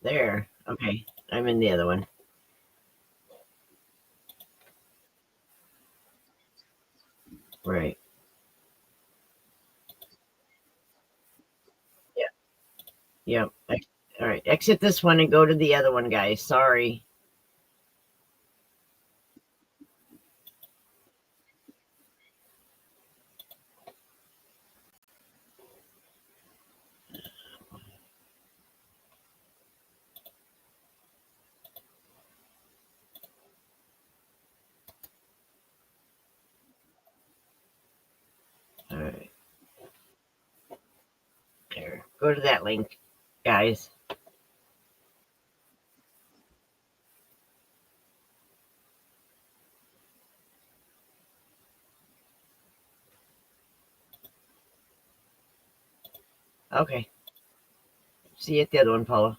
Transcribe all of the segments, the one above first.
There. Okay. I'm in the other one. Right. Yeah. Yep. All right. Exit this one and go to the other one, guys. Sorry. All right. There. Go to that link, guys. Okay. See you at the other one, Paula.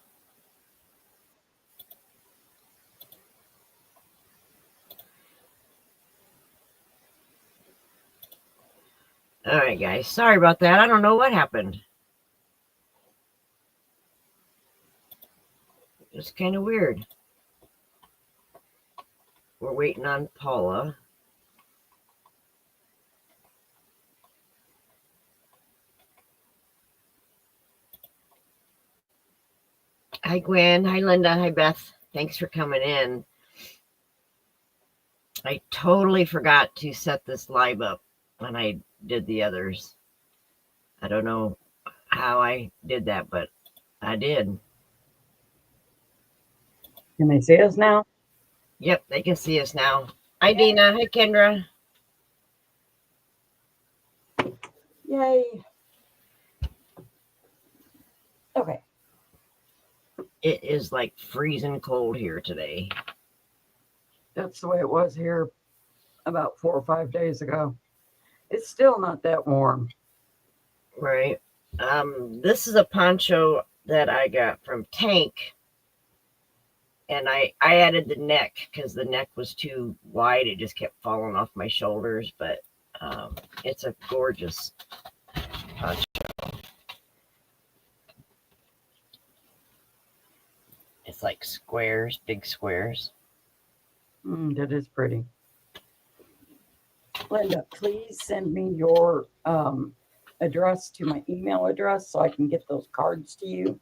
All right, guys. Sorry about that. I don't know what happened. It's kind of weird. We're waiting on Paula. Hi, Gwen. Hi, Linda. Hi, Beth. Thanks for coming in. I totally forgot to set this live up when I did the others. I don't know how I did that, but I did. Can they see us now? Yep, they can see us now. Hi, Dina. Hi, Kendra. Yay. Okay. It is like freezing cold here today. That's the way it was here about 4 or 5 days ago. It's still not that warm. Right. This is a poncho that I got from Tank. And I added the neck because the neck was too wide. It just kept falling off my shoulders. But it's a gorgeous poncho. It's like squares, big squares. That is pretty. Linda, please send me your address to my email address so I can get those cards to you.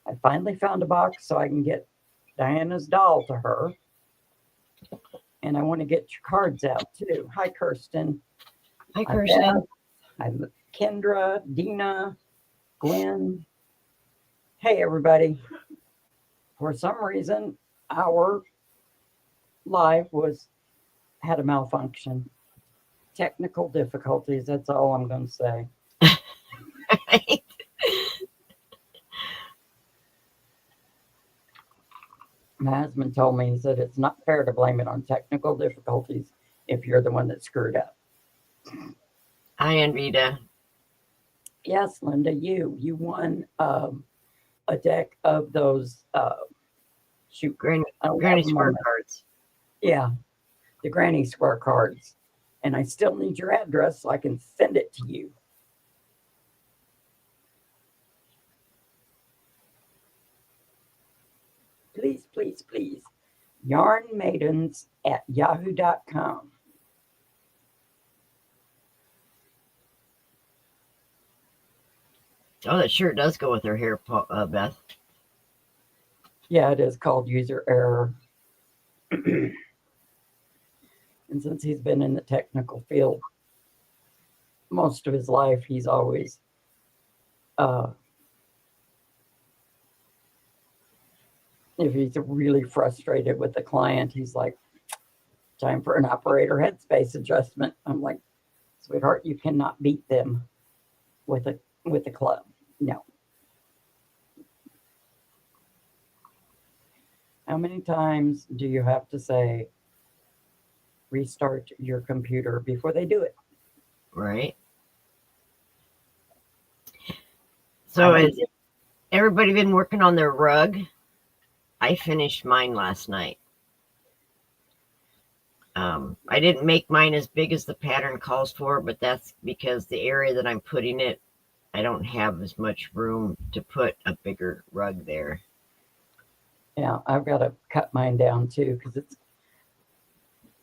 I finally found a box so I can get Diana's doll to her. And I want to get your cards out too. Hi, Kirsten. Hi, Kirsten. Hi, Kendra, Dina, Gwen. Hey, everybody. For some reason, our live had a malfunction. Technical difficulties. That's all I'm going to say. My husband told me, he said, it's not fair to blame it on technical difficulties if you're the one that screwed up. Hi, Anvita. Yes, Linda, you won a deck of those Granny Square cards. Yeah, the Granny Square cards. And I still need your address so I can send it to you. Please, please, please. yarnmaidens@yahoo.com. Oh, that shirt does go with her hair, Beth. Yeah, it is called user error. And since he's been in the technical field most of his life, he's always if he's really frustrated with the client, he's like, time for an operator headspace adjustment. I'm like, sweetheart, you cannot beat them with a club. No. How many times do you have to say restart your computer before they do it? Right. So has everybody been working on their rug? I finished mine last night. I didn't make mine as big as the pattern calls for, but that's because the area that I'm putting it, I don't have as much room to put a bigger rug there. Yeah, I've got to cut mine down too because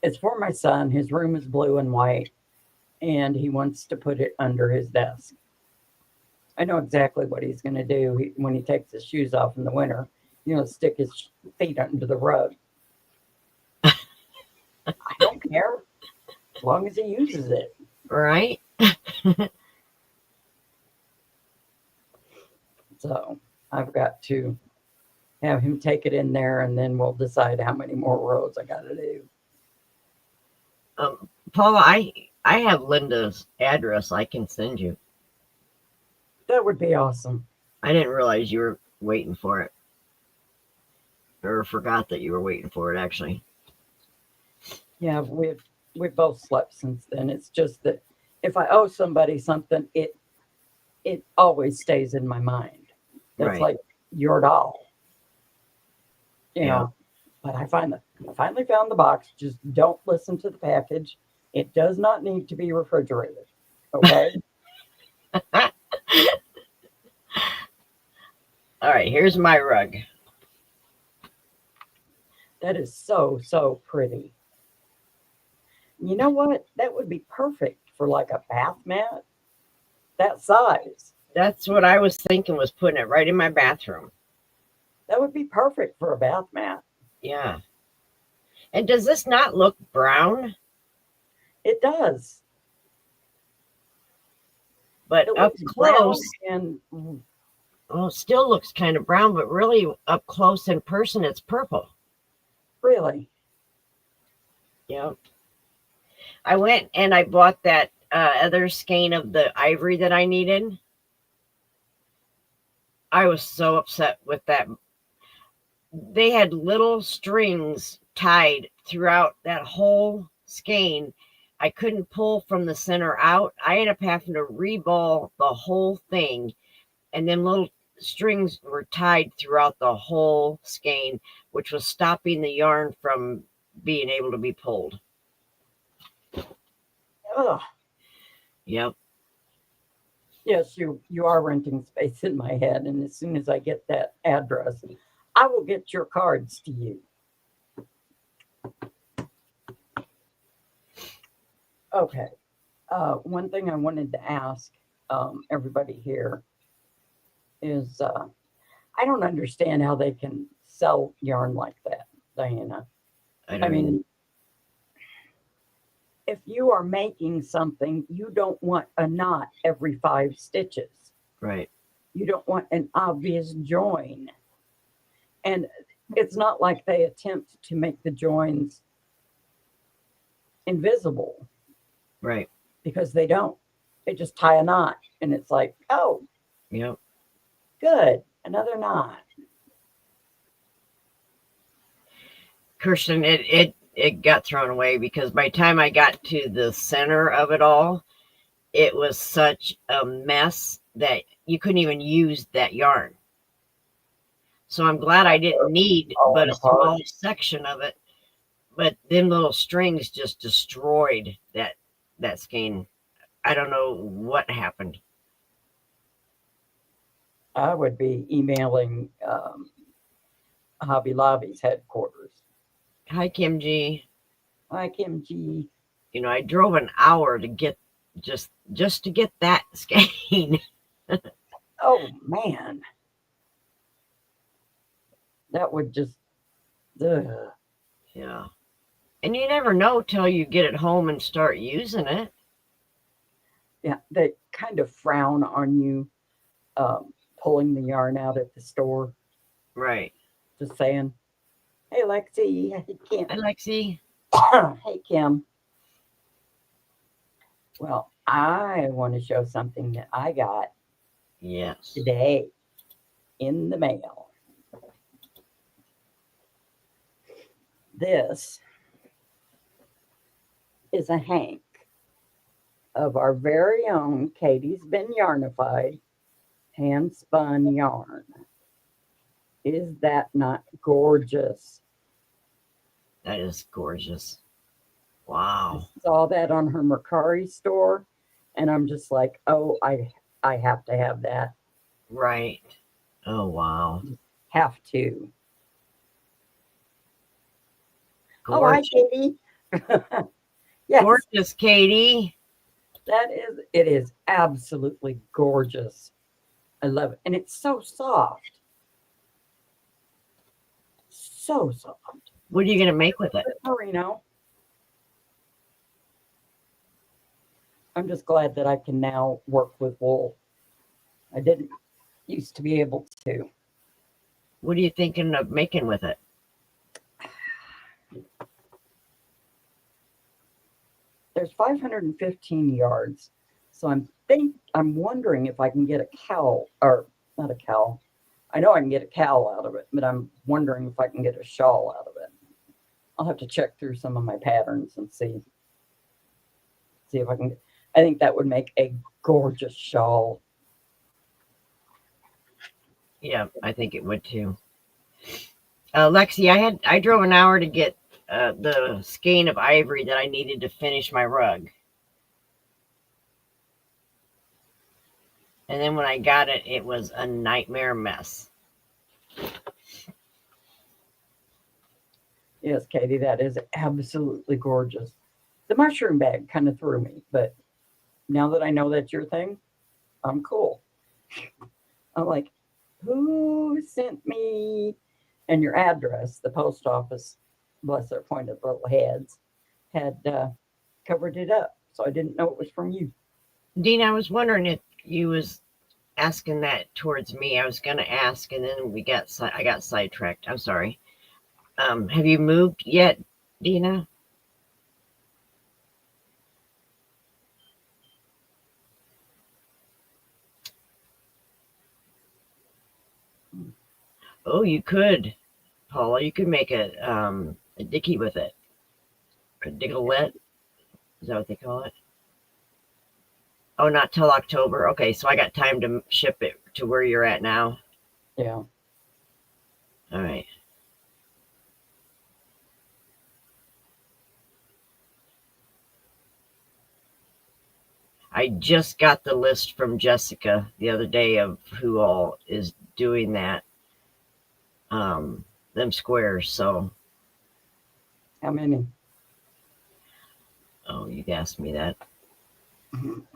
it's for my son. His room is blue and white, and he wants to put it under his desk. I know exactly what he's going to do when he takes his shoes off in the winter. Stick his feet under the rug. I don't care as long as he uses it. Right? So I've got to have him take it in there, and then we'll decide how many more rows I got to do. Paula, I have Linda's address I can send you. That would be awesome. I didn't realize you were waiting for it. Or forgot that you were waiting for it, actually. Yeah, we've both slept since then. It's just that if I owe somebody something, it always stays in my mind. It's Right. like your doll. Yeah. But I finally found the box. Just don't listen to the package. It does not need to be refrigerated. Okay? All right, here's my rug. That is so pretty. You know what? That would be perfect for like a bath mat that size. That's what I was thinking, was putting it right in my bathroom. That would be perfect for a bath mat. Yeah. And does this not look brown? It does. But It up looks brown close, and well, it still looks kind of brown, but really up close in person, it's purple. really. Yeah. I went and I bought that other skein of the ivory that I needed. I was so upset with that. They had little strings tied throughout that whole skein. I couldn't pull from the center out. I ended up having to reball the whole thing, and then little strings were tied throughout the whole skein, which was stopping the yarn from being able to be pulled. Ugh. Yep. Yes, you are renting space in my head, and as soon as I get that address, I will get your cards to you. Okay. One thing I wanted to ask everybody here is I don't understand how they can sell yarn like that, Diana. I I don't know. mean, if you are making something, you don't want a knot every 5 stitches. Right. You don't want an obvious join. And it's not like they attempt to make the joins invisible Right. because they don't. They just tie a knot and it's like, oh, Yep. good, another knot. Kirsten, it got thrown away because by the time I got to the center of it all, it was such a mess that you couldn't even use that yarn. So I'm glad I didn't need but Falling a apart. small section of it. But them little strings just destroyed that skein. I don't know what happened. I would be emailing Hobby Lobby's headquarters. Hi, Kim G. Hi, Kim G. I drove an hour to get just to get that skein. Oh man, that would just, ugh. Yeah. And you never know till you get it home and start using it. Yeah, they kind of frown on you pulling the yarn out at the store. Right. Just saying, hey Lexi, hey Kim. Hi, Lexi. Hey Kim. Well, I want to show something that I got Yes. today in the mail. This is a hank of our very own Katie's Been Yarnified hand spun yarn. Is that not gorgeous? That is gorgeous. I Wow. saw that on her Mercari store, and I'm just like, oh, I have to have that. Right. Oh, wow. Have to. Oh, hi, Gorgeous. Katie. Yes, Gorgeous, Katie. it is absolutely gorgeous. I love it. And it's so soft. So soft. What are you going to make with it? Merino. I'm just glad that I can now work with wool. I didn't used to be able to. What are you thinking of making with it? There's 515 yards. So I'm wondering if I can get a cowl, or not a cowl. I know I can get a cowl out of it, but I'm wondering if I can get a shawl out of it. I'll have to check through some of my patterns and see if I can. I think that would make a gorgeous shawl. Yeah, I think it would too. Lexi, I drove an hour to get the skein of ivory that I needed to finish my rug. And then when I got it, it was a nightmare mess. Yes, Katie, that is absolutely gorgeous. The mushroom bag kind of threw me, but now that I know that's your thing, I'm cool. I'm like, who sent me? And your address, the post office, bless their pointed little heads, had covered it up. So I didn't know it was from you. Dean, I was wondering if you was asking that towards me. I was going to ask, and then I got sidetracked. I'm sorry. Have you moved yet, Dina? Oh, you could, Paula. You could make a dicky with it. A digglette. Is that what they call it? Oh, not till October. Okay, so I got time to ship it to where you're at now. Yeah. All right. I just got the list from Jessica the other day of who all is doing that, them squares. So, How many? oh, you asked me that. Mhm.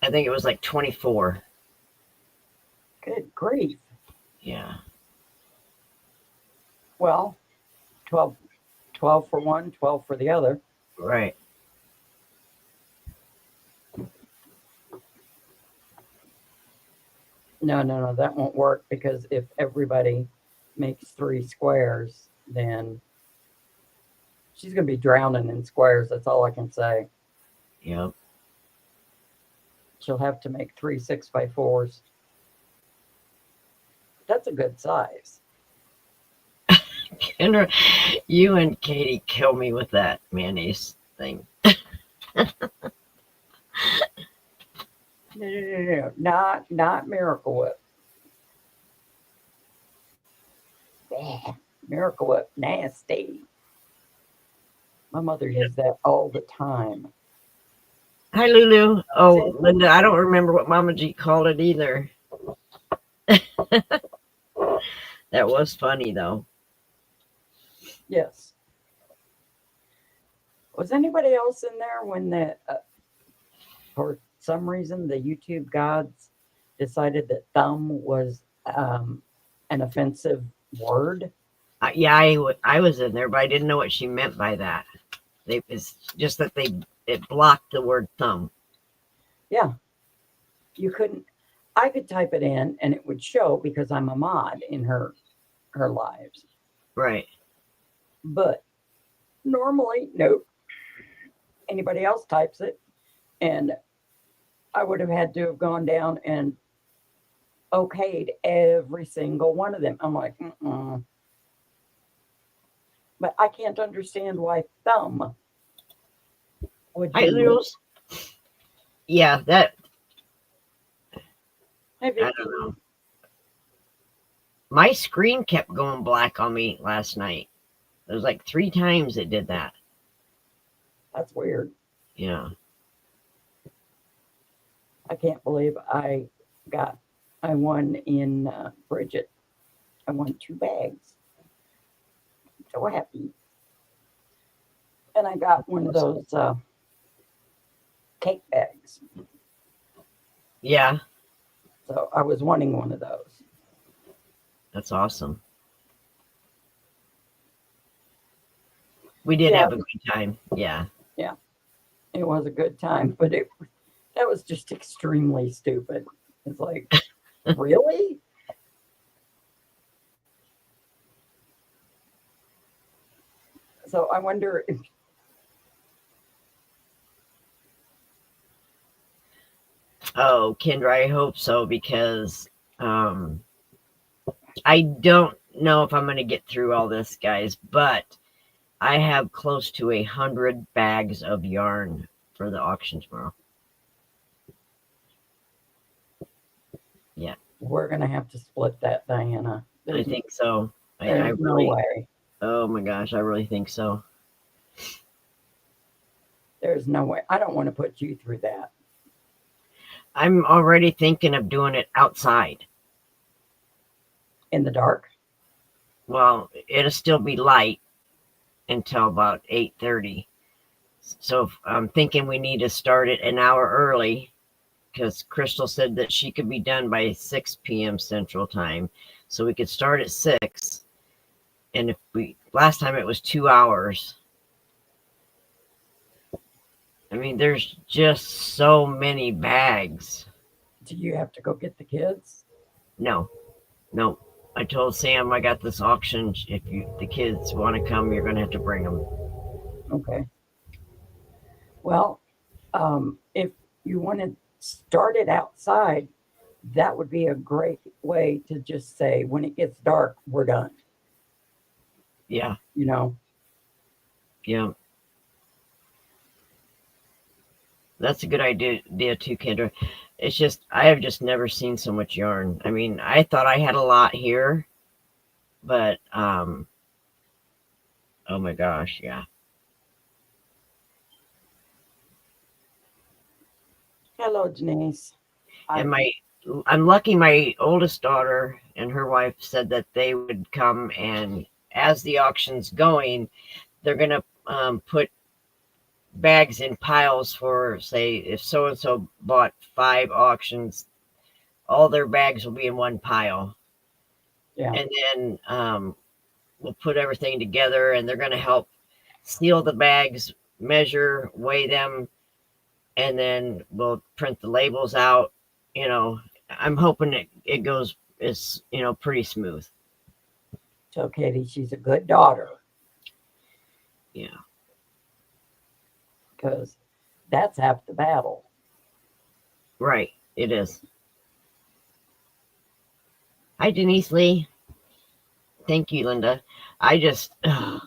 I think it was like 24. Good grief. Yeah. Well, 12, 12 for one, 12 for the other. Right. No, that won't work because if everybody makes 3 squares, then she's going to be drowning in squares. That's all I can say. Yep. She'll have to make 3 6x4s. That's a good size. Kendra, you and Katie kill me with that mayonnaise thing. No, not Miracle Whip. Miracle Whip, nasty. My mother used that all the time. Hi, Lulu. Oh, Linda, I don't remember what Mama G called it either. That was funny, though. Yes. Was anybody else in there when for some reason, the YouTube gods decided that thumb was an offensive word? Yeah, I was in there, but I didn't know what she meant by that. It's just that it blocked the word thumb. Yeah. You couldn't, I could type it in and it would show because I'm a mod in her lives. Right. But normally, nope. Anybody else types it, and I would have had to have gone down and okayed every single one of them. I'm like, mm-mm. But I can't understand why thumb would Hi, be. Lulu. Yeah, that Hi, I Vicky. don't know. My screen kept going black on me last night. It was like 3 times it did that. That's weird. Yeah. I can't believe I won in Bridget. I won 2 bags. So happy. And I got one of those cake bags. Yeah, So I was wanting one of those. that's awesome. We did Yeah, have a good time. Yeah. yeah, it was a good time, but that was just extremely stupid. It's like, really? So I wonder if Oh, Kendra, I hope so because um, I don't know if I'm going to get through all this, guys, but I have close to 100 bags of yarn for the auction tomorrow. Yeah, we're gonna have to split that, Diana. I think so. I There's no really, way. oh my gosh, I really think so. There's no way. I don't want to put you through that I'm already thinking of doing it outside. in the dark. Well, it'll still be light until about 8:30. So I'm thinking we need to start it an hour early because Crystal said that she could be done by 6 p.m. Central Time. So we could start at 6. And if we, last time it was 2 hours. I mean, there's just so many bags. Do you have to go get the kids? No, no. I told Sam I got this auction. If the kids want to come, you're going to have to bring them. Okay. Well, if you want to start it outside, that would be a great way to just say, when it gets dark, we're done. Yeah, You know, yeah. That's a good idea too, Kendra. It's just I have just never seen so much yarn. I mean, I thought I had a lot here, but oh my gosh, yeah. hello, Denise. I, And I'm lucky my oldest daughter and her wife said that they would come, and as the auction's going, they're gonna put bags in piles for, say, if so and so bought 5 auctions, all their bags will be in one pile, yeah. and then we'll put everything together, and they're gonna help seal the bags, measure, weigh them, and then we'll print the labels out. You know, I'm hoping it goes is pretty smooth. Tell Katie she's a good daughter Yeah, because that's half the battle. right. It is. Hi, Denise Lee. Thank you, Linda. I just, I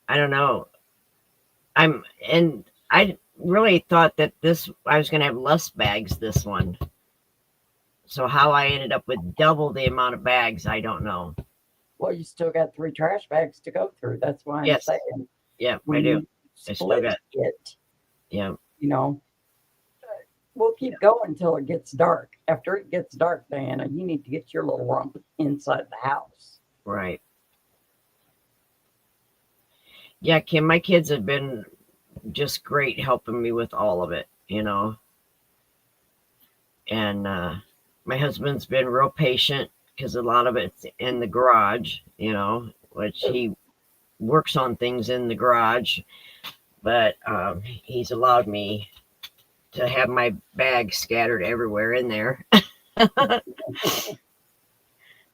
don't know. I really thought that I was going to have less bags this one. So how I ended up with double the amount of bags, I don't know. Well, you still got 3 trash bags to go through. That's why I'm Yes. saying Yeah, I when do. you I still split got, it, yeah, you know, we'll keep going until it gets dark. After it gets dark, Diana, you need to get your little rump inside the house. right. Yeah, Kim, my kids have been just great helping me with all of it. And my husband's been real patient because a lot of it's in the garage, which he works on things in the garage, but he's allowed me to have my bags scattered everywhere in there.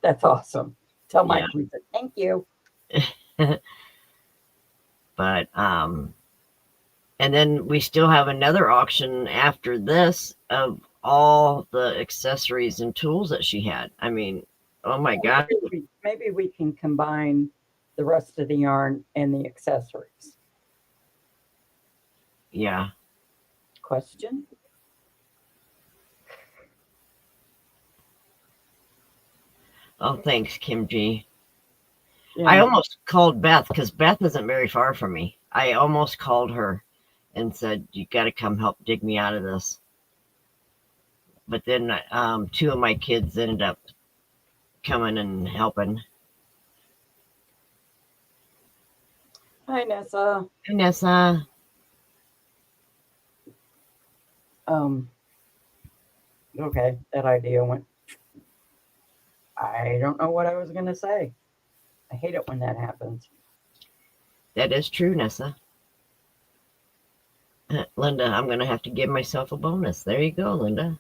That's awesome. Tell Yeah. Mike we said thank you. But and then we still have another auction after this of all the accessories and tools that she had. I mean, oh my God. Maybe we can combine the rest of the yarn and the accessories. Yeah. Question? Oh, thanks, Kim G. Yeah. I almost called Beth because Beth isn't very far from me. I almost called her and said, "You got to come help dig me out of this." But then 2 of my kids ended up coming and helping. Hi, Nessa. Vanessa. Okay, that idea went. I don't know what I was gonna say. I hate it when that happens. That is true, Nessa. Linda, I'm going to have to give myself a bonus. There you go, Linda.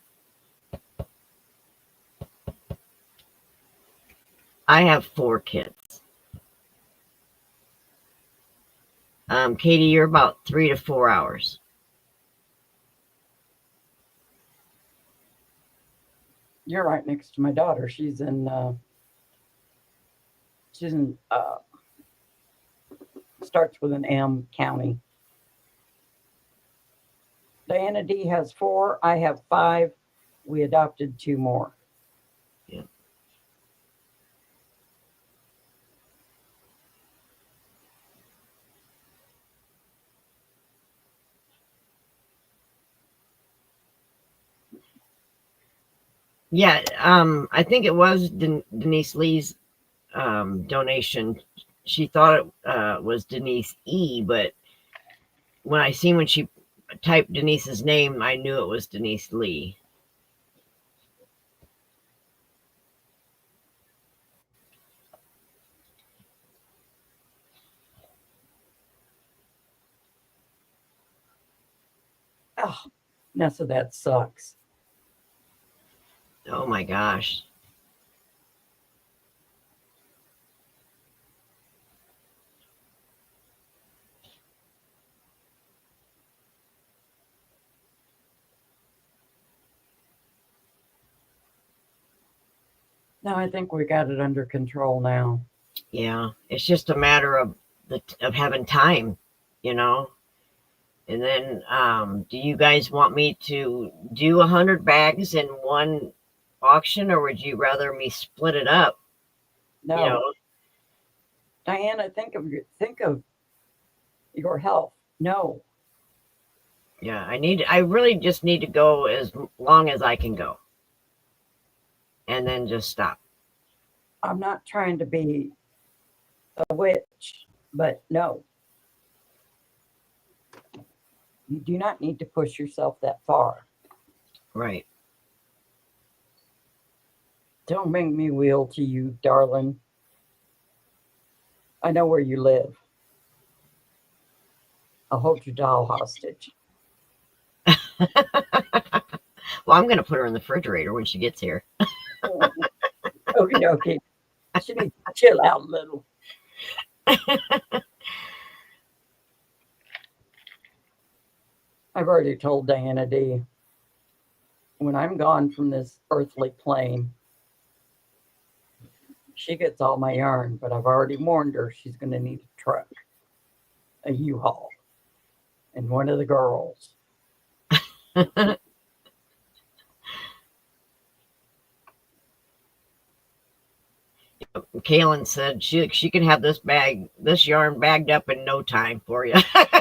I have 4 kids. Katie, you're about 3 to 4 hours. You're right next to my daughter. She's in. Starts with an M, county. Diana D has 4. I have 5. We adopted 2 more. Yeah. Yeah, I think it was Denise Lee's donation. She thought it was Denise E, but when she typed Denise's name, I knew it was Denise Lee. Oh, Nessa, that sucks. Oh my gosh. No, I think we got it under control now. Yeah, it's just a matter of having time, you know. And then, do you guys want me to do 100 bags in one auction, or would you rather me split it up? You No, know, Diana, think of your health. No, yeah. I really just need to go as long as I can go, and then just stop. I'm not trying to be a witch, but no, you do not need to push yourself that far. Right. Don't make me wheel to you, darling. I know where you live. I'll hold your doll hostage. Well, I'm going to put her in the refrigerator when she gets here. Okay, okay. She needs to chill out a little. I've already told Diana D. When I'm gone from this earthly plane, she gets all my yarn, but I've already warned her she's going to need a truck, a U-Haul, and one of the girls. Kaylin said she can have this yarn bagged up in no time for you. I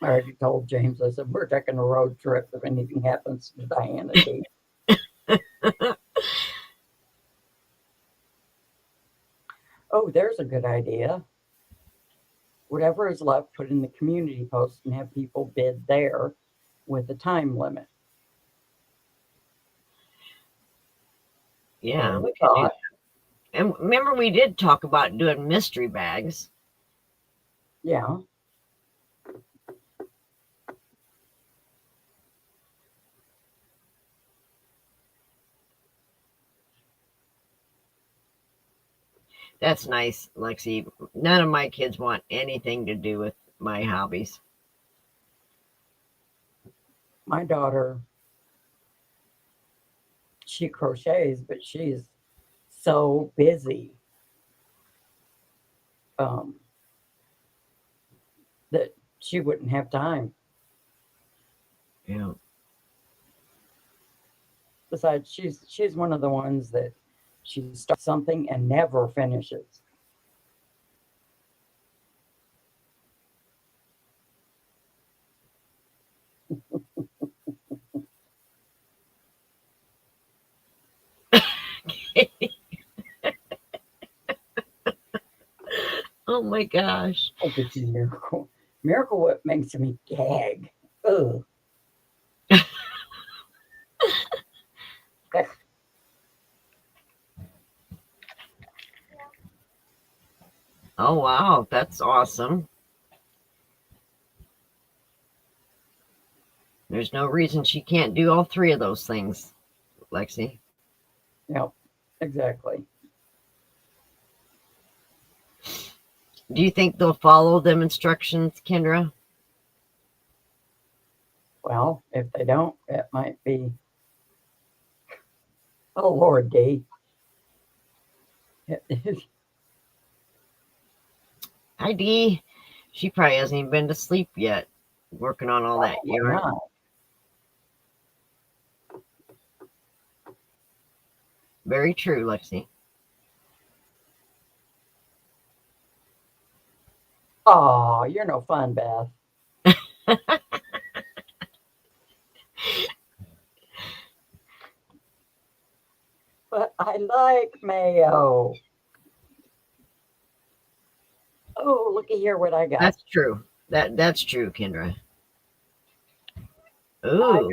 already told James, I said, we're taking a road trip if anything happens to Diana D. Oh, there's a good idea. Whatever is left, put in the community post and have people bid there with a time limit. Yeah, we could do. Thought, And remember, we did talk about doing mystery bags. yeah, That's nice, Lexi. None of my kids want anything to do with my hobbies. my daughter, she crochets, but she's so busy um, that she wouldn't have time. Yeah. Besides, she's one of the ones that she starts something and never finishes. Oh my gosh. Oh, but you Miracle. Miracle Whip makes me gag. Ugh. Oh wow, that's awesome. There's no reason she can't do all three of those things, Lexi. Yep, exactly. Do you think they'll follow them instructions, Kendra? Well, if they don't, it might be. Oh Lord, Dee. Hi, Dee. She probably hasn't even been to sleep yet, working on all that Probably yarn. not. Very true, Lexi. Oh, you're no fun, Beth. But I like mayo. Oh, looky here what I got. That's true. That's true, Kendra. I Ooh,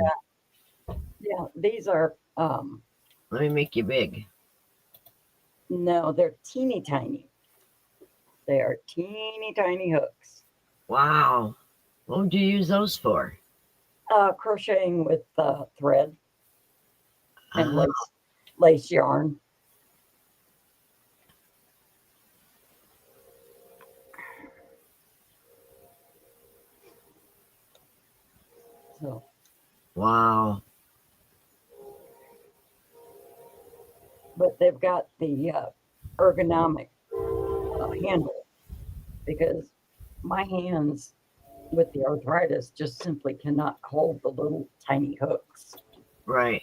got, yeah, these are let me make you big. no, they're teeny tiny. They are teeny tiny hooks. Wow. What would you use those for? Crocheting with thread and Ah, lace yarn. So, wow. but they've got the ergonomic handle because my hands with the arthritis just simply cannot hold the little tiny hooks. Right.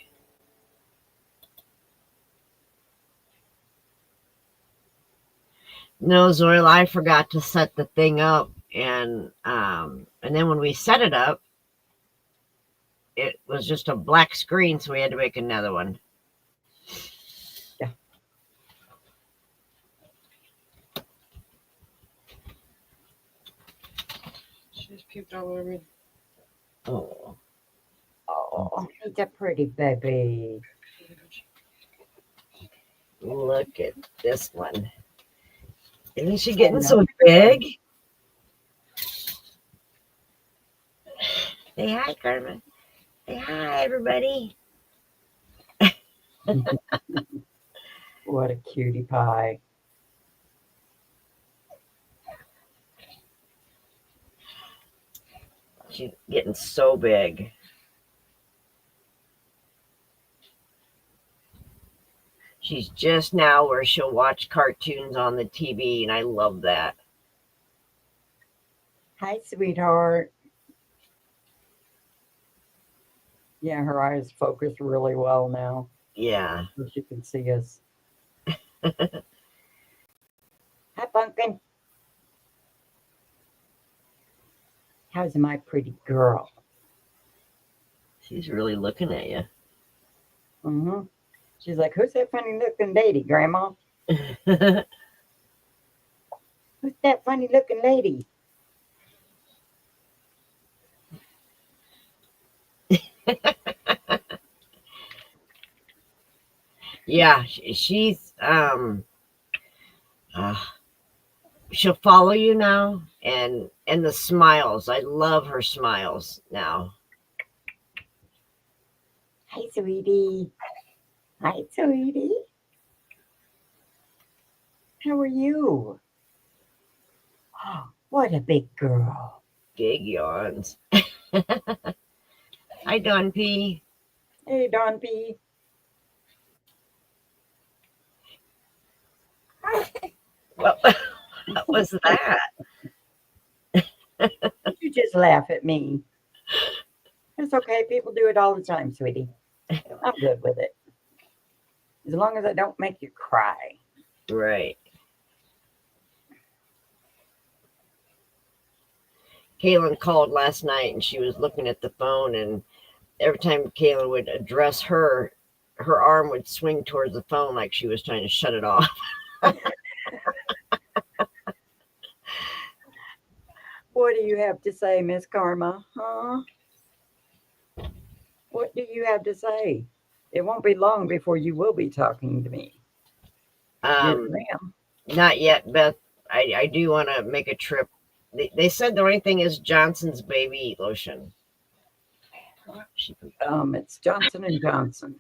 No, Zoil, I forgot to set the thing up, and then when we set it up, it was just a black screen, so we had to make another one. Yeah. She just puked all over me. Oh, Oh, he's a pretty baby. look at this one. Isn't she I getting know. so big? Say hi, Carmen. Say hi, everybody. What a cutie pie. She's getting so big. She's just now where she'll watch cartoons on the TV, and I love that. Hi, sweetheart. Yeah, her eyes focus really well now. Yeah. So she can see us. Hi, Pumpkin. How's my pretty girl? She's really looking at you. Mm-hmm. She's like, who's that funny looking lady, Grandma? Who's that funny looking lady? Yeah, uh, she'll follow you now, and the smiles. I love her smiles now. Hi, sweetie. Hi, sweetie. How are you? Oh, what a big girl. Big yawns. Hi, Don P. Hey, Don P. What was that? You just laugh at me. It's okay. People do it all the time, sweetie. I'm good with it. As long as I don't make you cry. Right. Kaylin called last night, and she was looking at the phone, and every time Kaylin would address her, her arm would swing towards the phone like she was trying to shut it off. What do you have to say, Miss Karma? Huh? What do you have to say? It won't be long before you will be talking to me. Yes, Um, ma'am. not yet, Beth. I do want to make a trip. They said the only thing is Johnson's baby lotion. It's Johnson and Johnson,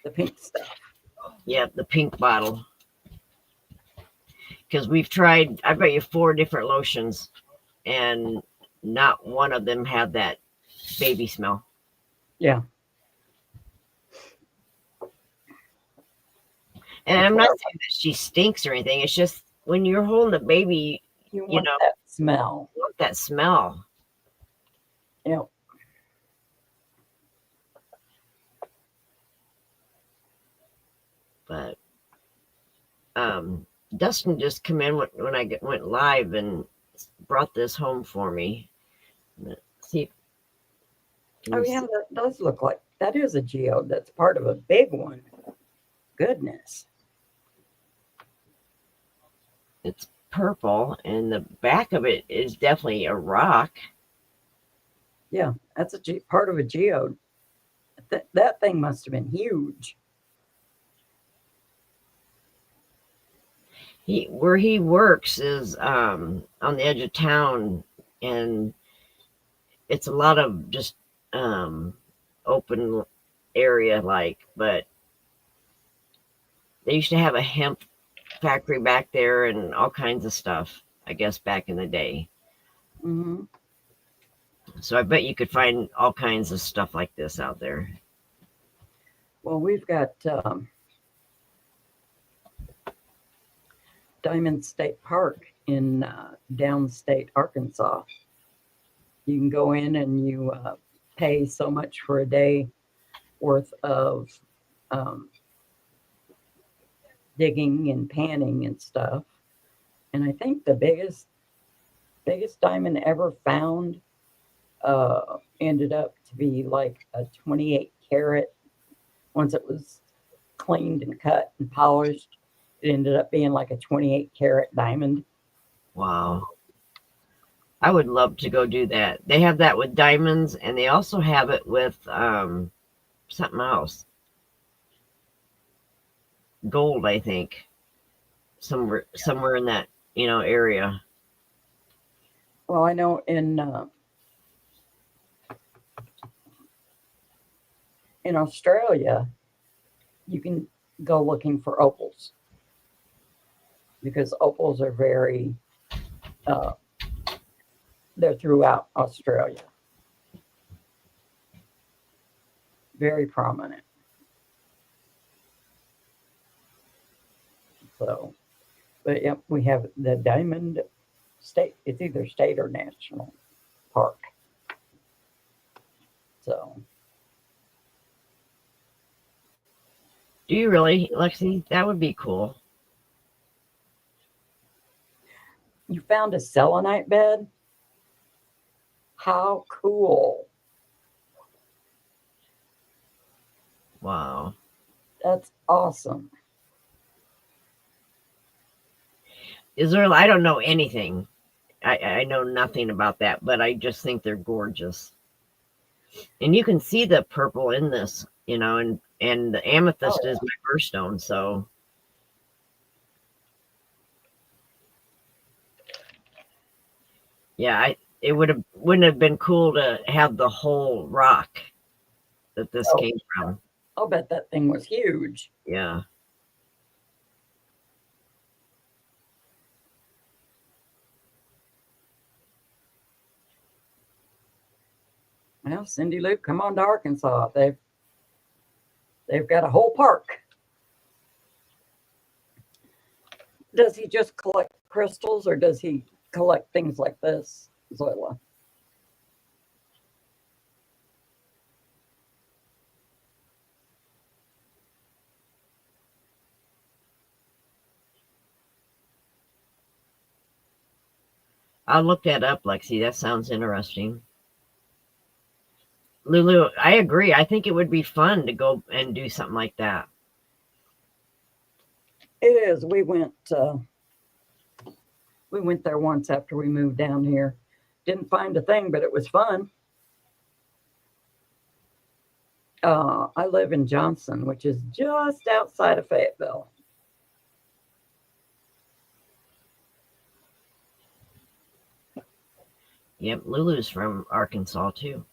the pink stuff. Yeah, the pink bottle. Because we've tried, I bet you 4 different lotions, and not one of them had that baby smell. Yeah. And I'm not saying that she stinks or anything. It's just when you're holding a baby, You want that smell. you want that smell. Yeah. But Dustin just come in when I went live and brought this home for me. Let's see. Oh, yeah, that does look like that is a geode. That's part of a big one. Goodness. It's purple, and the back of it is definitely a rock. Yeah, that's part of a geode. That thing must have been huge. Where he works is on the edge of town, and it's a lot of just open area, but they used to have a hemp factory back there and all kinds of stuff, I guess, back in the day. Mm-hmm. So I bet you could find all kinds of stuff like this out there. Well, we've got Diamond State Park in downstate Arkansas. You can go in and you pay so much for a day worth of digging and panning and stuff. And I think the biggest diamond ever found ended up to be like a 28 carat. Once it was cleaned and cut and polished, it ended up being like a 28 carat diamond. Wow. I would love to go do that. They have that with diamonds, and they also have it with something else. Gold, I think. Somewhere in that, area. Well, I know in Australia, you can go looking for opals because opals are very they're throughout Australia, very prominent. So, but yep, we have the Diamond State. It's either state or national park. So, Do you really, Lexi? That would be cool. you found a selenite bed? How cool. Wow. That's awesome. Is there, I don't know anything. I know nothing about that, but I just think they're gorgeous. And you can see the purple in this, and the amethyst is my birthstone, so. Yeah, it wouldn't have been cool to have the whole rock that this came from. I'll bet that thing was huge. Yeah. Well, Cindy Lou, come on to Arkansas. They've got a whole park. Does he just collect crystals or does he collect things like this, Zoila? I'll look that up, Lexi. That sounds interesting. Lulu, I agree. I think it would be fun to go and do something like that. It is. We went We went there once after we moved down here. Didn't find a thing, but it was fun. I live in Johnson, which is just outside of Fayetteville. Yep, Lulu's from Arkansas too.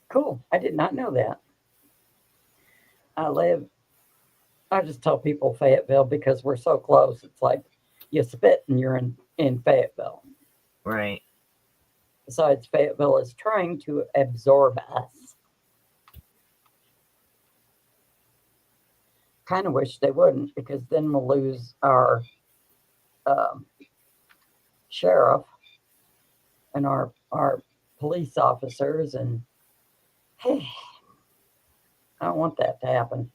Cool. I did not know that. I just tell people Fayetteville because we're so close. It's like you spit and you're in Fayetteville. Right. Besides, Fayetteville is trying to absorb us. Kind of wish they wouldn't, because then we'll lose our sheriff and our police officers, and hey, I don't want that to happen.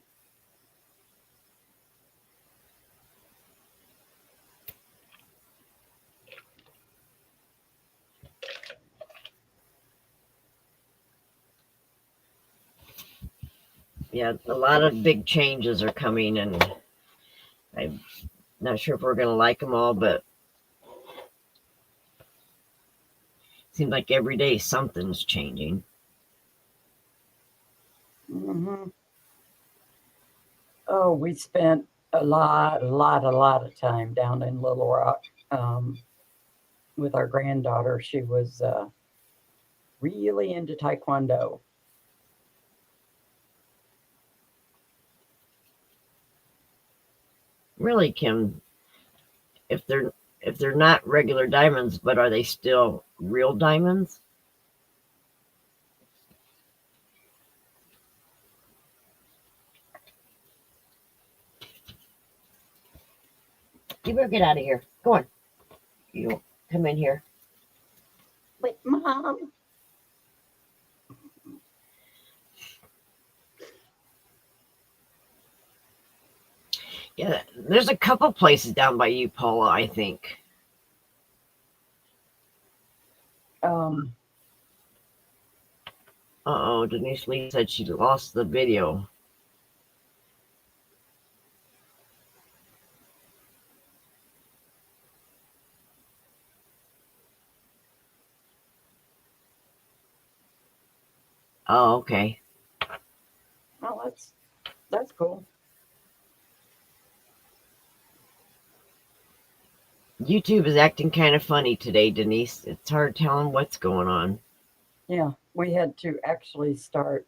Yeah, a lot of big changes are coming, and I'm not sure if we're going to like them all, but it seems like every day something's changing. Mm-hmm. Oh, we spent a lot of time down in Little Rock with our granddaughter. She was really into Taekwondo. Really, Kim, if they're not regular diamonds, but are they still real diamonds? You better get out of here. Go on. You come in here. Wait, Mom. Yeah, there's a couple places down by you, Paula, I think. Uh-oh, Denise Lee said she lost the video. Oh, okay. Oh, that's cool. YouTube is acting kind of funny today, Denise. It's hard telling what's going on. Yeah, we had to actually start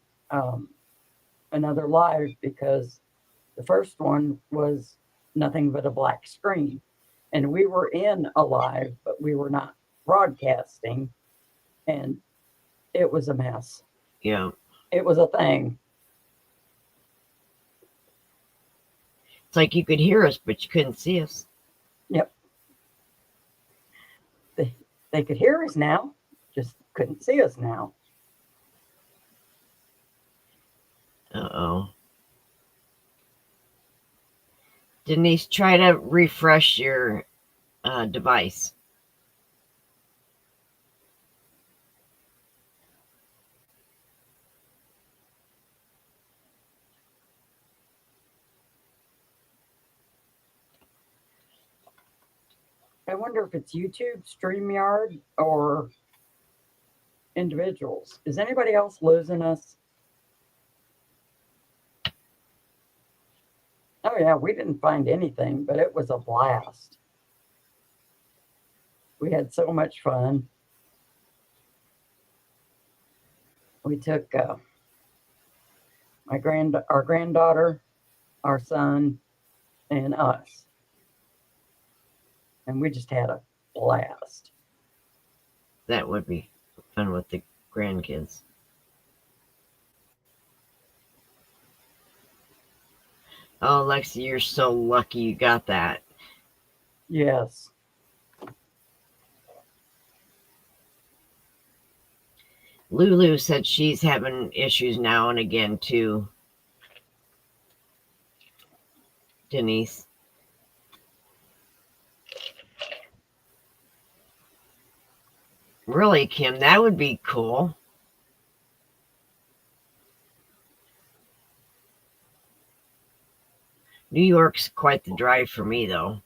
another live because the first one was nothing but a black screen. And we were in a live, but we were not broadcasting. And it was a mess. Yeah. It was a thing. It's like you could hear us, but you couldn't see us. Yep. They could hear us now, just couldn't see us now. Uh-oh. Denise, try to refresh your device. I wonder if it's YouTube, StreamYard, or individuals. Is anybody else losing us? Oh yeah, we didn't find anything, but it was a blast. We had so much fun. We took our granddaughter, our son, and us, and we just had a blast. That would be fun with the grandkids. Oh, Lexi, you're so lucky you got that. Yes. Lulu said she's having issues now and again too. Denise. Really, Kim, that would be cool. New York's quite the drive for me, though.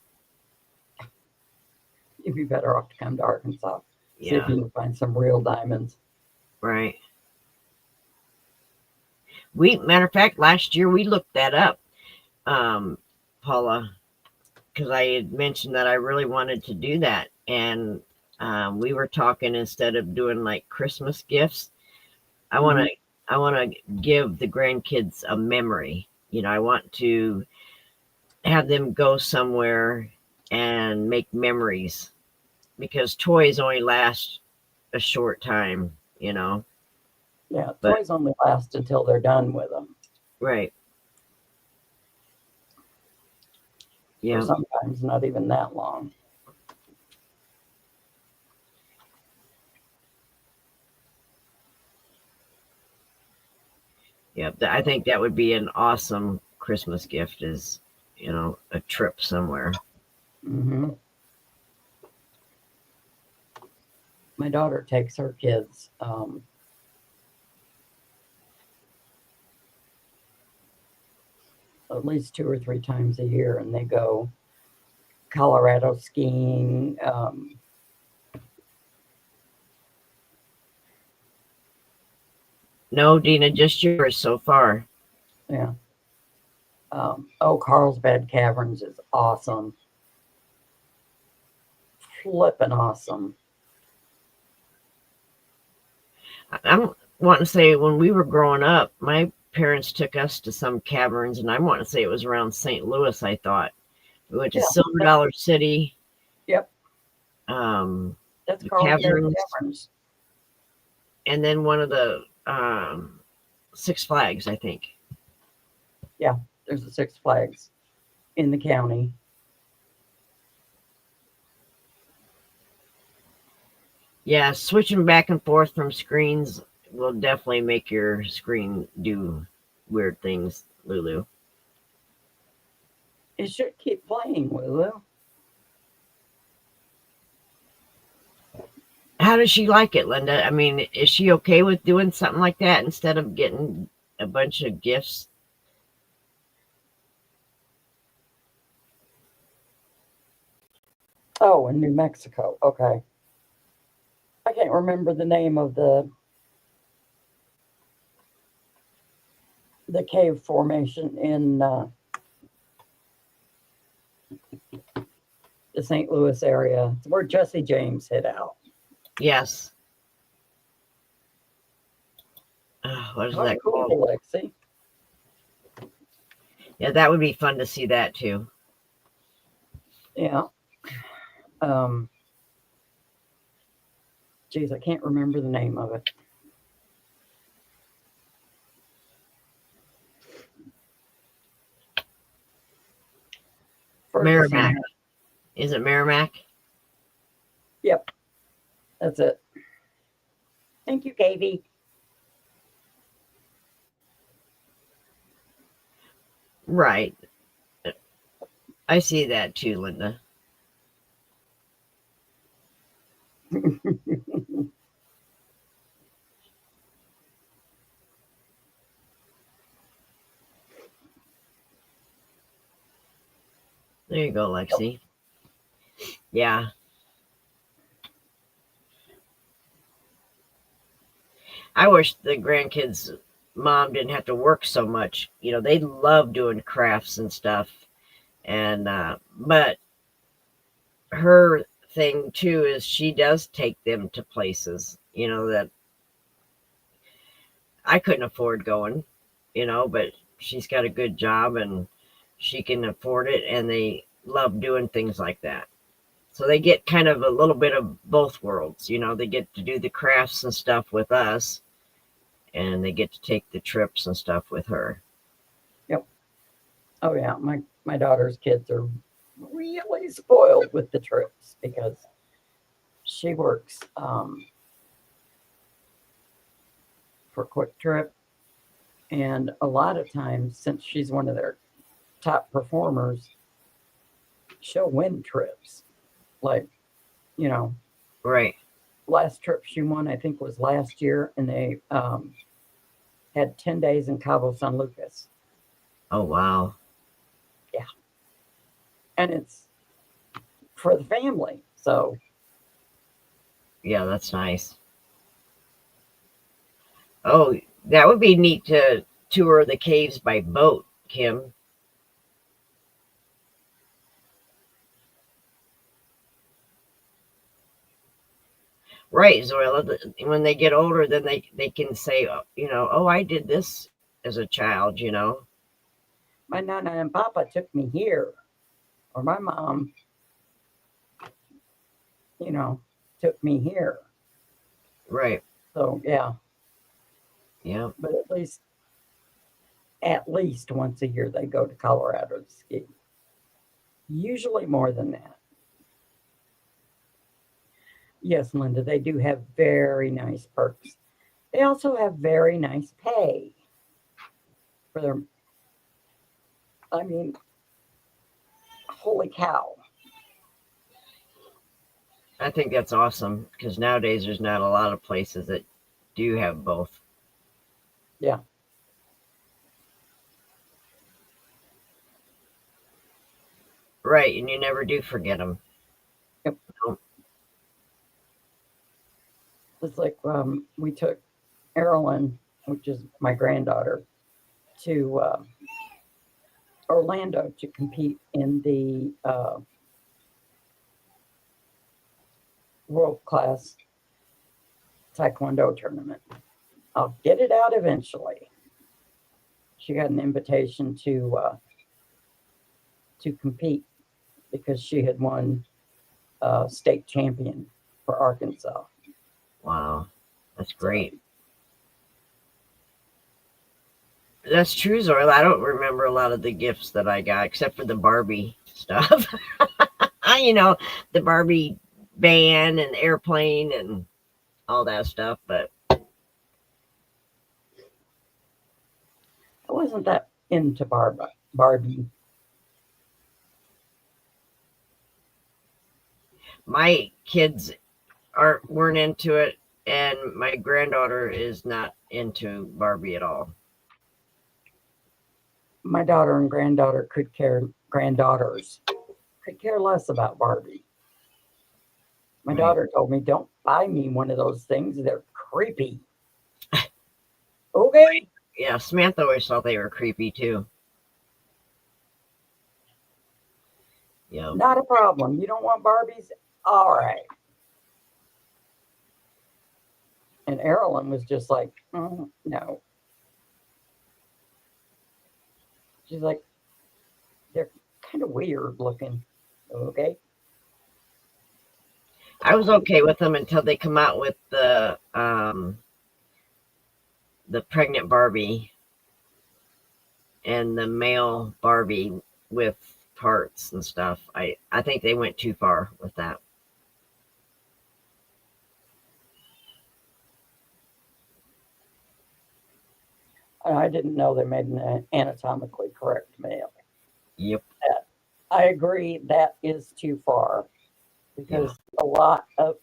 You'd be better off to come to Arkansas. See if Yeah, you can find some real diamonds. right. Matter of fact, last year we looked that up, Paula, because I had mentioned that I really wanted to do that. And we were talking, instead of doing like Christmas gifts, I want to I want to give the grandkids a memory. I want to have them go somewhere and make memories, because toys only last a short time. Yeah, But toys only last until they're done with them. right. Or Yeah. sometimes not even that long. Yeah, I think that would be an awesome Christmas gift, is, a trip somewhere. Hmm. My daughter takes her kids at least 2 or 3 times a year, and they go Colorado skiing. No, Dina, just yours so far. Yeah. Carlsbad Caverns is awesome. Flippin' awesome. I'm wanting to say, when we were growing up, my parents took us to some caverns, and I want to say it was around St. Louis. I thought we went to Yeah. Silver Dollar City. Yep. The That's Carlsbad Caverns. And then one of the Six Flags, I think. Yeah, there's a Six Flags in the county. Yeah, switching back and forth from screens will definitely make your screen do weird things, Lulu. It should keep playing, Lulu. How does she like it, Linda? I mean, is she okay with doing something like that instead of getting a bunch of gifts? Oh, in New Mexico. Okay. I can't remember the name of the cave formation in the St. Louis area. It's where Jesse James hid out. Yes. What is that Cool, called? Lexi. Yeah, that would be fun to see that too. Yeah. Geez, I can't remember the name of it. Merrimack. Is it Merrimack? Yep. That's it. Thank you, Kavy. Right. I see that too, Linda. There you go, Lexi. Yeah. I wish the grandkids' mom didn't have to work so much. They love doing crafts and stuff. And, but her thing too is she does take them to places, that I couldn't afford going, but she's got a good job and she can afford it, and they love doing things like that. So they get kind of a little bit of both worlds. They get to do the crafts and stuff with us, and they get to take the trips and stuff with her. Yep. Oh yeah, my daughter's kids are really spoiled with the trips because she works for Quick Trip, and a lot of times, since she's one of their top performers, she'll win trips. Like, Right. last trip she won, I think, was last year, and they had 10 days in Cabo San Lucas. Oh, wow. And it's for the family. So Yeah, that's nice. Oh, that would be neat to tour the caves by boat, Kim. Right, Zoila. When they get older, then they can say, oh, I did this as a child, my nana and papa took me here, or my mom, you know, took me here. Right. So yeah, Yeah. but at least once a year they go to Colorado to ski. Usually more than that. Yes, Linda, they do have very nice perks. They also have very nice pay for their, I mean, holy cow. I think that's awesome because nowadays there's not a lot of places that do have both. Yeah. Right, and you never do forget them. Yep. It's like we took Erilyn, which is my granddaughter, to Orlando to compete in the world class Taekwondo tournament. I'll get it out eventually. She got an invitation to compete because she had won state champion for Arkansas. Wow, that's great. That's true, Zoila. I don't remember a lot of the gifts that I got except for the Barbie stuff. The Barbie van and airplane and all that stuff. But I wasn't that into Barbie. my kids weren't into it, and my granddaughter is not into Barbie at all. My daughter and granddaughters could care less about Barbie. My Right. daughter told me, "Don't buy me one of those things. They're creepy." Okay. Yeah, Samantha always thought they were creepy too. Yeah. Not a problem. You don't want Barbies? All right. And Erilyn was just like, no. She's like, they're kind of weird looking. Okay. I was okay with them until they come out with the pregnant Barbie and the male Barbie with parts and stuff. I think they went too far with that. I didn't know they made an anatomically correct male. Yep. I agree that is too far because a lot of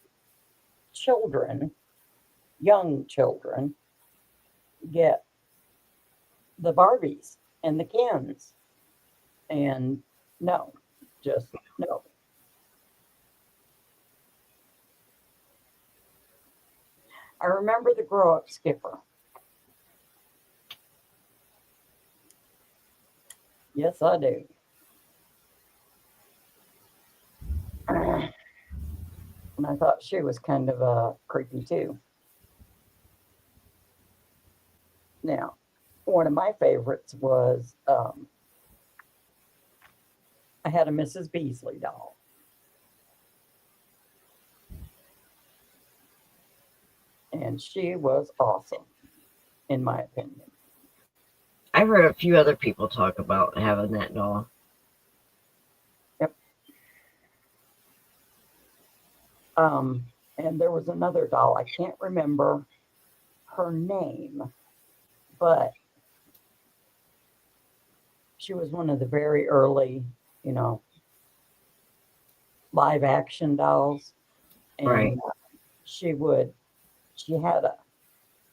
children, young children, get the Barbies and the Kens. And no, just no. I remember the grow up skipper. Yes, I do. And I thought she was kind of creepy too. Now, one of my favorites was I had a Mrs. Beasley doll. And she was awesome, in my opinion. I've heard a few other people talk about having that doll. Yep. And there was another doll. I can't remember her name, but she was one of the very early, live action dolls. And Right. she had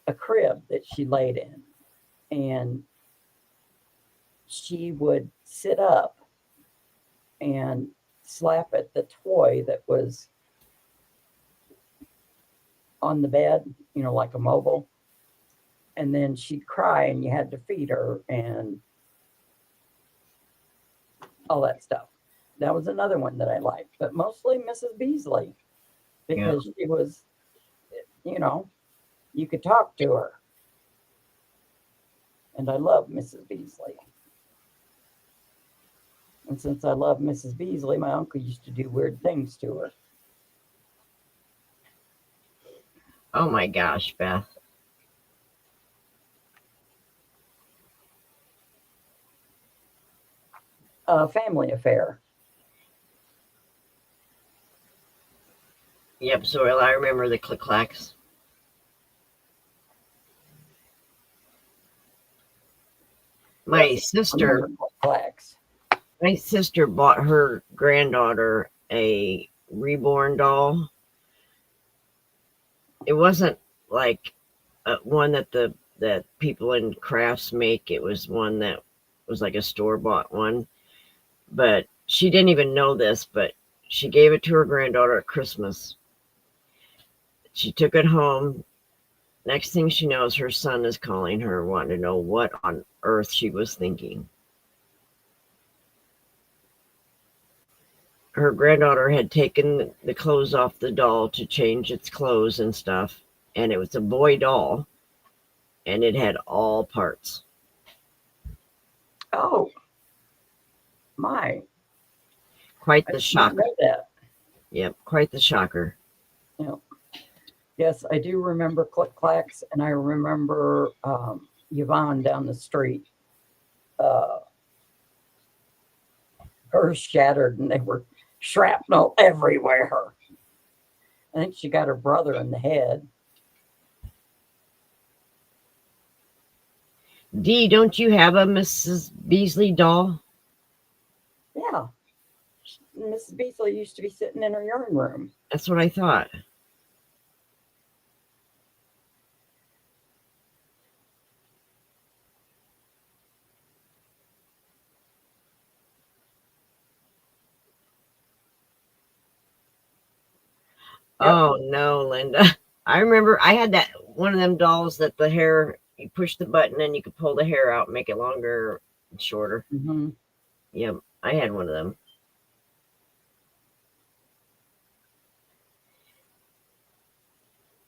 a crib that she laid in, and she would sit up and slap at the toy that was on the bed, like a mobile. And then she'd cry and you had to feed her and all that stuff. That was another one that I liked, but mostly Mrs. Beasley because she was, you could talk to her. And I love Mrs. Beasley. And since I love Mrs. Beasley, my uncle used to do weird things to her. Oh my gosh, Beth. Family Affair. Yep, so I remember the Click Clacks. My sister bought her granddaughter a reborn doll. It wasn't like one that people in crafts make. It was one that was like a store-bought one. But she didn't even know this, but she gave it to her granddaughter at Christmas. She took it home. Next thing she knows, her son is calling her, wanting to know what on earth she was thinking. Her granddaughter had taken the clothes off the doll to change its clothes and stuff, and it was a boy doll, and it had all parts. Oh, my. Quite the shocker. I know that. Yep, quite the shocker. Yep. Yes, I do remember Click Clacks, and I remember Yvonne down the street. Hers shattered, and they were shrapnel everywhere. I think she got her brother in the head. Dee, don't you have a Mrs. Beasley doll? Yeah. Mrs. Beasley used to be sitting in her yarn room. That's what I thought. Yep. Oh no, Linda. I remember I had that one of them dolls that the hair, you push the button and you could pull the hair out, make it longer and shorter. Mm-hmm. Yep, I had one of them.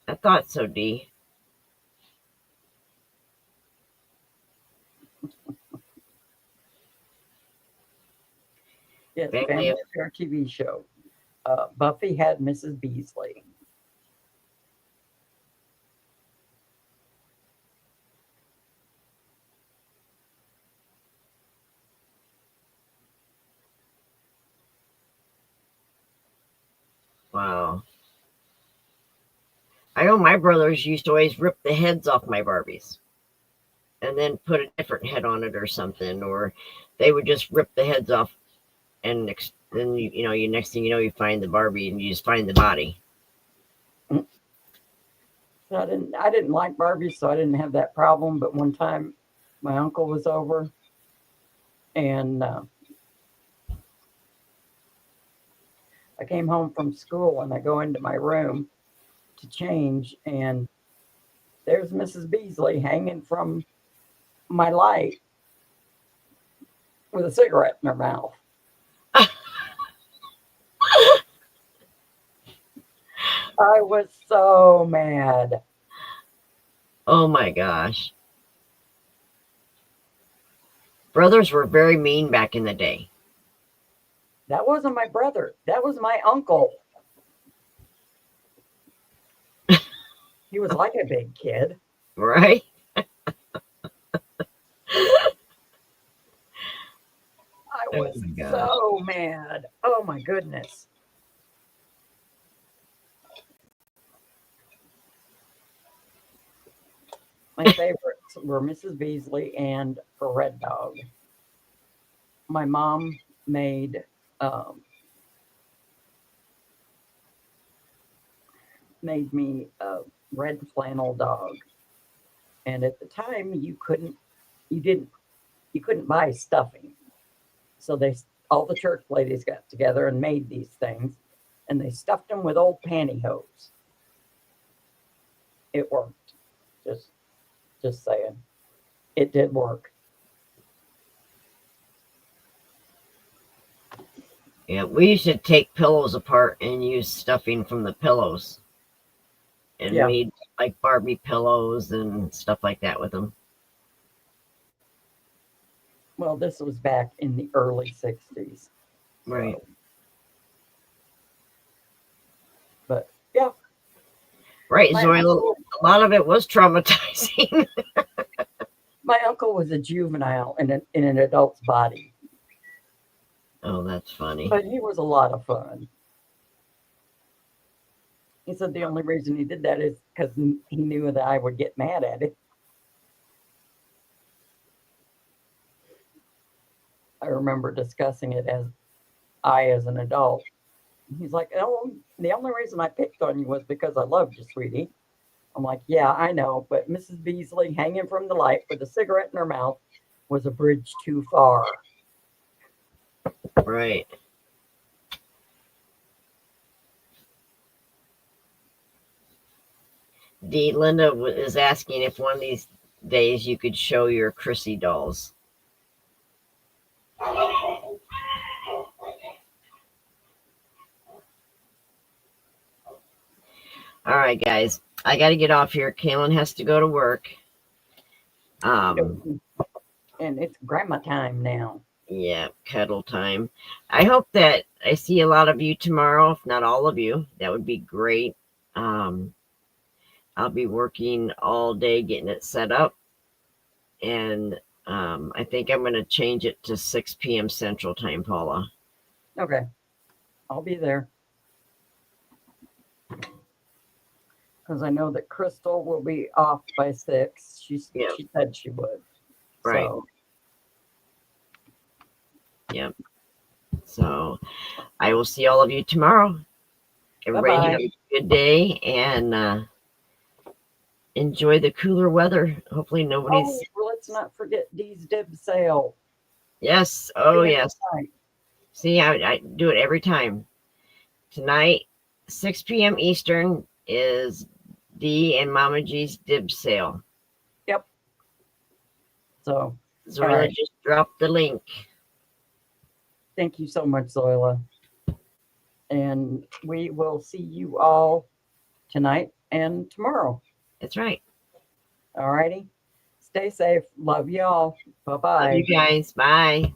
I thought so, Dee. Yes, Family Affair TV show. Buffy had Mrs. Beasley. Wow. I know my brothers used to always rip the heads off my Barbies and then put a different head on it or something, or they would just rip the heads off, and then you next thing you know, you find the Barbie and you just find the body. I didn't like Barbies, so I didn't have that problem. But one time, my uncle was over, and I came home from school, and I go into my room to change, and there's Mrs. Beasley hanging from my light with a cigarette in her mouth. I was so mad. Oh my gosh. Brothers were very mean back in the day. That wasn't my brother. That was my uncle. He was like a big kid. Right? I was so mad. Oh my goodness. My favorites were Mrs. Beasley and her red dog. My mom made me a red flannel dog, and at the time you couldn't buy stuffing, so all the church ladies got together and made these things, and they stuffed them with old pantyhose. It worked. Just saying. It did work. Yeah, we used to take pillows apart and use stuffing from the pillows and Yeah. made like Barbie pillows and stuff like that with them. Well, this was back in the early 60s. Right. So. But yeah. Right, My Zoe. uncle, A lot of it was traumatizing. my uncle was a juvenile in an adult's body, Oh, that's funny. but he was a lot of fun. He said the only reason he did that is because he knew that I would get mad at it. I remember discussing it as an adult. He's like, oh, the only reason I picked on you was because I loved you, sweetie. I'm like, yeah, I know, but Mrs. Beasley hanging from the light with a cigarette in her mouth was a bridge too far. Right. Linda is asking if one of these days you could show your Chrissy dolls. All right, guys. I got to get off here. Kaylin has to go to work. And it's grandma time now. Yeah, cuddle time. I hope that I see a lot of you tomorrow, if not all of you. That would be great. I'll be working all day getting it set up. And I think I'm going to change it to 6 p.m. Central Time, Paula. Okay. I'll be there. Because I know that Crystal will be off by 6. She said she would. Right. So. Yep. So I will see all of you tomorrow. Everybody Bye-bye. have a good day and enjoy the cooler weather. Hopefully nobody's. Oh, well, let's not forget Dee's Dib sale. Yes. Oh, Yeah, yes. right. See, I do it every time. Tonight, 6 p.m. Eastern is Dee and Mama G's Dib sale. Yep. So, Zoila right. just dropped the link. Thank you so much, Zoila. And we will see you all tonight and tomorrow. That's right. All righty. Stay safe. Love y'all. Bye-bye. Love you guys. Bye.